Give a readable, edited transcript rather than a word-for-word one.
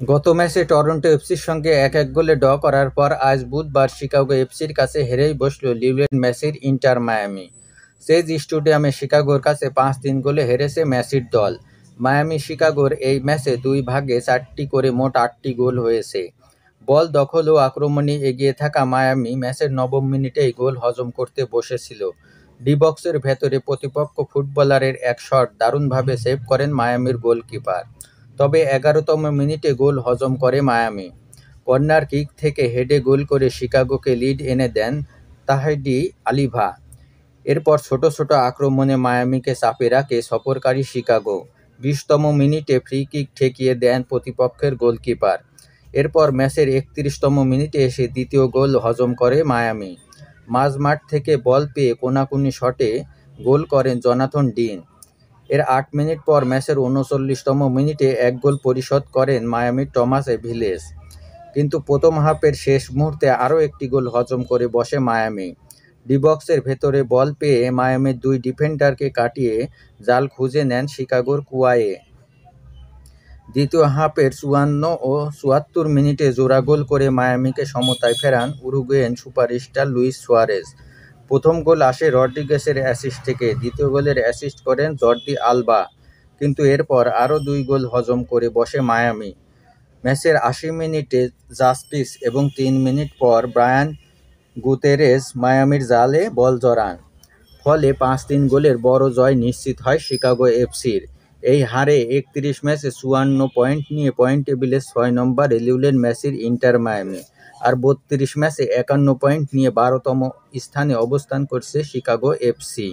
গত ম্যাচে টরন্টো এফসির সঙ্গে ১-১ গোলে ড্র করার পর আজ বুধবার শিকাগো এফসির কাছে হেরেই বসল লিওনেল মেসির ইন্টার মায়ামি। সেজ স্টেডিয়ামে শিকাগোর কাছে ৫-৩ গোলে হেরেছে মেসির দল। মায়ামি-শিকাগোর এই ম্যাচে দুই ভাগে ৪টি করে মোট ৮টি গোল হয়েছে। বল দখল ও আক্রমণে এগিয়ে থাকা মায়ামি ম্যাচের নবম মিনিটেই গোল হজম করতে বসেছিল। ডি বক্সের ভেতরে প্রতিপক্ষ ফুটবলারের এক শট দারুণভাবে সেভ করেন মায়ামির গোলকিপার। তবে ১১তম মিনিটে গোল হজম করে মায়ামি। কর্নার কিক থেকে হেডে গোল করে শিকাগোকে লিড এনে দেন তাহমিদ আলিভা। এরপর ছোট ছোট আক্রমণে মায়ামিকে চাপে রাখে সফরকারী শিকাগো। ২০তম মিনিটে ফ্রি কিক ঠেকিয়ে দেন প্রতিপক্ষের গোলকিপার। এরপর ম্যাচের ৩১তম মিনিটে এসে দ্বিতীয় গোল হজম করে মায়ামি। মাঝমাঠ থেকে বল পেয়ে কোনাকুনি শটে গোল করেন জোনাথন ডিন। এর ৮ মিনিট পর ম্যাচের ৩৯তম মিনিটে এক গোল পরিশোধ করেন মায়ামির টমাস ভিলেজ। কিন্তু প্রথম হাফের শেষ মুহূর্তে আরও একটি গোল হজম করে বসে মায়ামি। ডি বক্সের ভেতরে বল পেয়ে মায়ামির দুই ডিফেন্ডারকে কাটিয়ে জাল খুঁজে নেন শিকাগোর কুয়ায়ে। দ্বিতীয় হাফের ৫৪ ও ৭৪ মিনিটে জোড়া গোল করে মায়ামিকে সমতায় ফেরান উরুগুয়েন সুপারস্টার লুইস সুয়ারেজ। প্রথম গোল আসে রড্রিগেসের অ্যাসিস্ট থেকে, দ্বিতীয় গোলের অ্যাসিস্ট করেন জর্দি আলবা। কিন্তু এরপর আরও দুই গোল হজম করে বসে মায়ামি। ম্যাচের ৮০ মিনিটে জাস্টিস এবং ৩ মিনিট পর ব্রায়ান গুতেরেস মায়ামির জালে বল জড়ান। ফলে ৫-৩ গোলের বড় জয় নিশ্চিত হয় শিকাগো এফসির। এই হারে ৩১ ম্যাচে ৫৪ পয়েন্ট নিয়ে পয়েন্ট টেবিলে ৬ নম্বরে লিওনেল মেসির ইন্টার মায়ামি। আর ৩২ ম্যাচে ৫১ পয়েন্ট নিয়ে ১২তম স্থানে অবস্থান করছে শিকাগো এফসি।